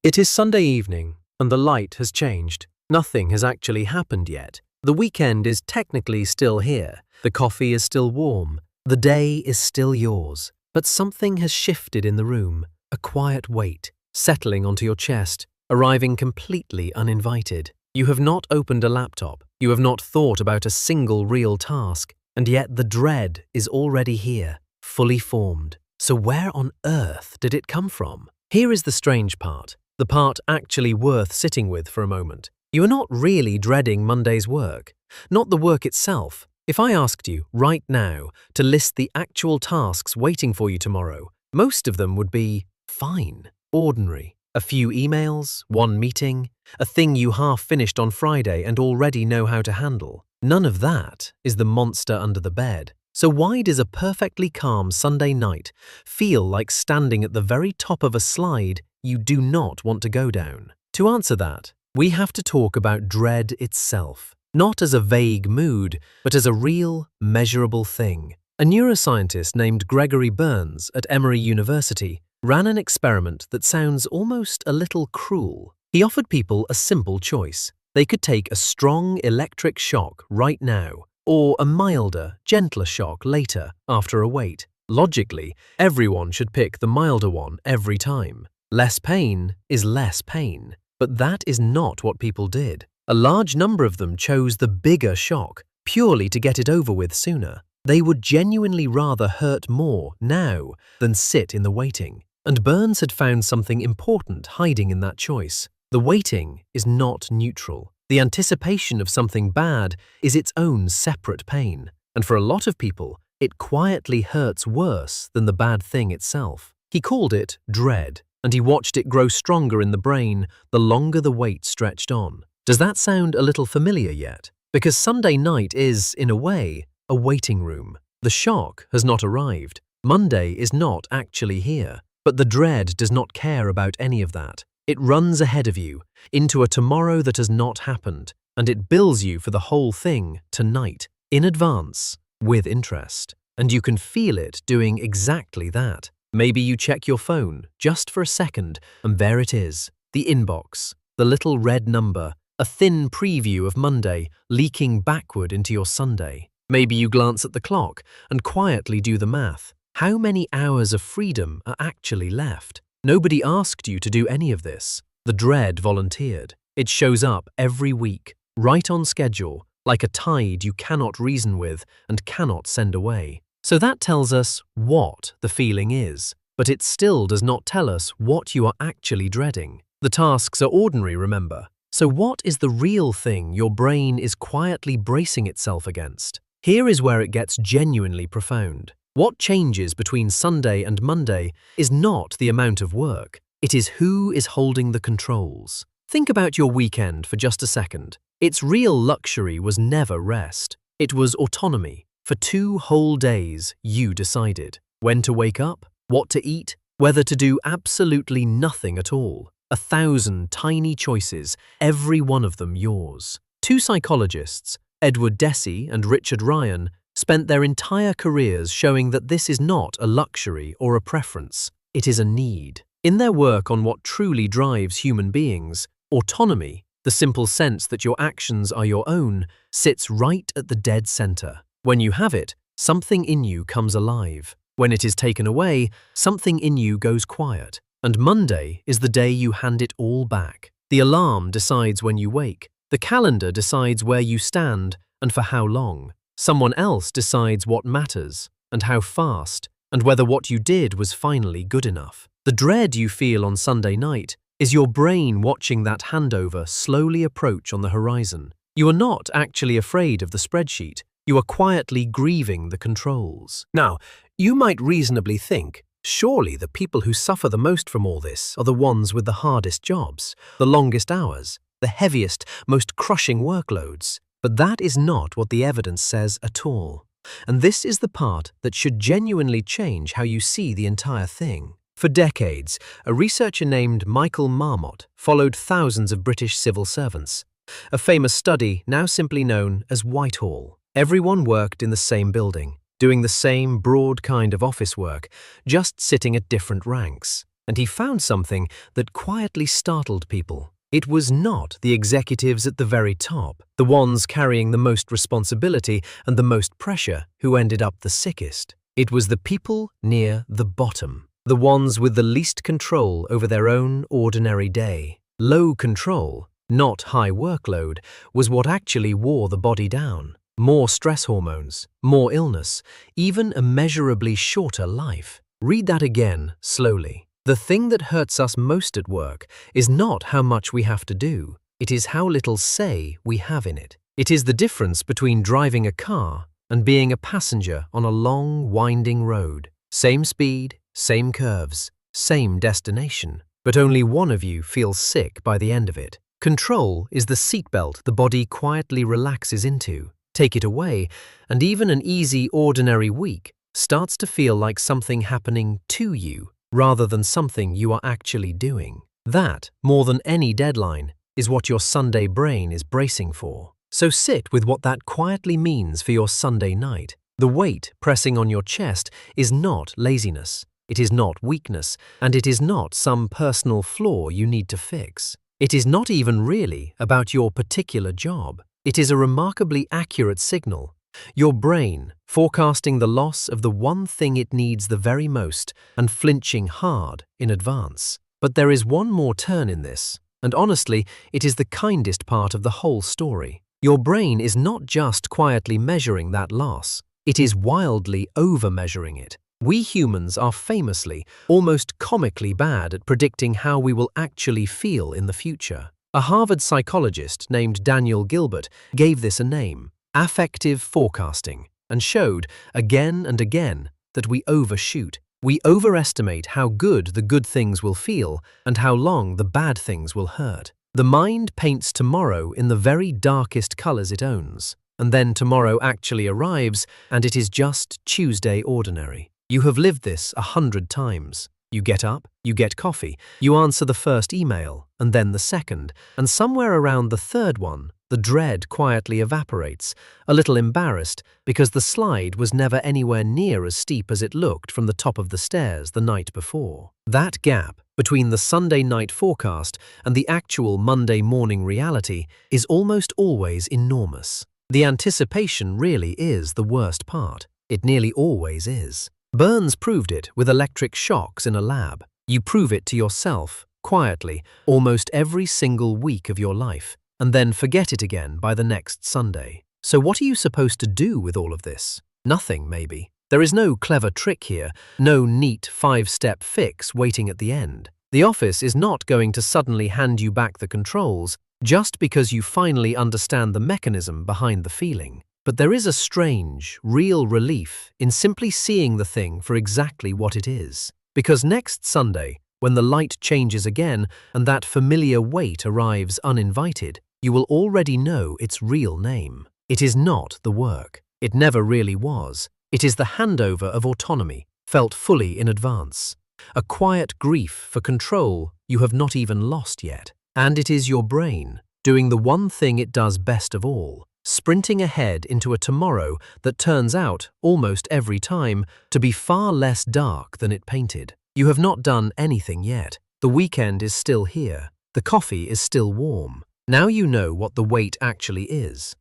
It is Sunday evening, and the light has changed. Nothing has actually happened yet. The weekend is technically still here. The coffee is still warm. The day is still yours. But something has shifted in the room. A quiet weight, settling onto your chest, arriving completely uninvited. You have not opened a laptop. You have not thought about a single real task. And yet the dread is already here, fully formed. So where on earth did it come from? Here is the strange part. The part actually worth sitting with for a moment. You are not really dreading Monday's work. Not the work itself. If I asked you, right now, to list the actual tasks waiting for you tomorrow, most of them would be fine, ordinary. A few emails, one meeting, a thing you half finished on Friday and already know how to handle. None of that is the monster under the bed. So why does a perfectly calm Sunday night feel like standing at the very top of a slide you do not want to go down? To answer that, we have to talk about dread itself, not as a vague mood, but as a real, measurable thing. A neuroscientist named Gregory Burns at Emory University ran an experiment that sounds almost a little cruel. He offered people a simple choice. They could take a strong electric shock right now, or a milder, gentler shock later, after a wait. Logically, everyone should pick the milder one every time. Less pain is less pain. But that is not what people did. A large number of them chose the bigger shock, purely to get it over with sooner. They would genuinely rather hurt more now than sit in the waiting. And Burns had found something important hiding in that choice. The waiting is not neutral. The anticipation of something bad is its own separate pain. And for a lot of people, it quietly hurts worse than the bad thing itself. He called it dread, and he watched it grow stronger in the brain the longer the wait stretched on. Does that sound a little familiar yet? Because Sunday night is, in a way, a waiting room. The shock has not arrived. Monday is not actually here. But the dread does not care about any of that. It runs ahead of you, into a tomorrow that has not happened, and it bills you for the whole thing tonight, in advance, with interest. And you can feel it doing exactly that. Maybe you check your phone, just for a second, and there it is, the inbox, the little red number, a thin preview of Monday leaking backward into your Sunday. Maybe you glance at the clock and quietly do the math. How many hours of freedom are actually left? Nobody asked you to do any of this. The dread volunteered. It shows up every week, right on schedule, like a tide you cannot reason with and cannot send away. So that tells us what the feeling is, but it still does not tell us what you are actually dreading. The tasks are ordinary, remember. So what is the real thing your brain is quietly bracing itself against? Here is where it gets genuinely profound. What changes between Sunday and Monday is not the amount of work. It is who is holding the controls. Think about your weekend for just a second. Its real luxury was never rest. It was autonomy. For 2 whole days, you decided when to wake up, what to eat, whether to do absolutely nothing at all. 1,000 tiny choices, every one of them yours. 2 psychologists, Edward Deci and Richard Ryan, spent their entire careers showing that this is not a luxury or a preference. It is a need. In their work on what truly drives human beings, autonomy, the simple sense that your actions are your own, sits right at the dead center. When you have it, something in you comes alive. When it is taken away, something in you goes quiet. And Monday is the day you hand it all back. The alarm decides when you wake. The calendar decides where you stand and for how long. Someone else decides what matters, and how fast, and whether what you did was finally good enough. The dread you feel on Sunday night is your brain watching that handover slowly approach on the horizon. You are not actually afraid of the spreadsheet. You are quietly grieving the controls. Now, you might reasonably think, surely the people who suffer the most from all this are the ones with the hardest jobs, the longest hours, the heaviest, most crushing workloads. But that is not what the evidence says at all. And this is the part that should genuinely change how you see the entire thing. For decades, a researcher named Michael Marmot followed thousands of British civil servants. A famous study now simply known as Whitehall. Everyone worked in the same building, doing the same broad kind of office work, just sitting at different ranks. and he found something that quietly startled people. It was not the executives at the very top, the ones carrying the most responsibility and the most pressure, who ended up the sickest. It was the people near the bottom, the ones with the least control over their own ordinary day. Low control, not high workload, was what actually wore the body down. More stress hormones, more illness, even immeasurably shorter life. Read that again, slowly. The thing that hurts us most at work is not how much we have to do. It is how little say we have in it. It is the difference between driving a car and being a passenger on a long, winding road. Same speed, same curves, same destination. But only one of you feels sick by the end of it. Control is the seatbelt the body quietly relaxes into. Take it away, and even an easy, ordinary week starts to feel like something happening to you rather than something you are actually doing. That, more than any deadline, is what your Sunday brain is bracing for. So sit with what that quietly means for your Sunday night. The weight pressing on your chest is not laziness, it is not weakness, and it is not some personal flaw you need to fix. It is not even really about your particular job. It is a remarkably accurate signal. Your brain forecasting the loss of the one thing it needs the very most and flinching hard in advance. But there is one more turn in this, and honestly, it is the kindest part of the whole story. Your brain is not just quietly measuring that loss, it is wildly over-measuring it. We humans are famously, almost comically bad at predicting how we will actually feel in the future. A Harvard psychologist named Daniel Gilbert gave this a name, affective forecasting, and showed, again and again, that we overshoot. We overestimate how good the good things will feel and how long the bad things will hurt. The mind paints tomorrow in the very darkest colors it owns, and then tomorrow actually arrives and it is just Tuesday ordinary. You have lived this 100 times. You get up, you get coffee, you answer the first email, and then the second, and somewhere around the third one, the dread quietly evaporates, a little embarrassed because the slide was never anywhere near as steep as it looked from the top of the stairs the night before. That gap between the Sunday night forecast and the actual Monday morning reality is almost always enormous. The anticipation really is the worst part. It nearly always is. Burns proved it with electric shocks in a lab. You prove it to yourself, quietly, almost every single week of your life, and then forget it again by the next Sunday. So what are you supposed to do with all of this? Nothing, maybe. There is no clever trick here, no neat 5-step fix waiting at the end. The office is not going to suddenly hand you back the controls just because you finally understand the mechanism behind the feeling. But there is a strange, real relief in simply seeing the thing for exactly what it is. Because next Sunday, when the light changes again and that familiar weight arrives uninvited, you will already know its real name. It is not the work. It never really was. It is the handover of autonomy, felt fully in advance. A quiet grief for control you have not even lost yet. And it is your brain, doing the one thing it does best of all, sprinting ahead into a tomorrow that turns out, almost every time, to be far less dark than it painted. You have not done anything yet. The weekend is still here. The coffee is still warm. Now you know what the wait actually is.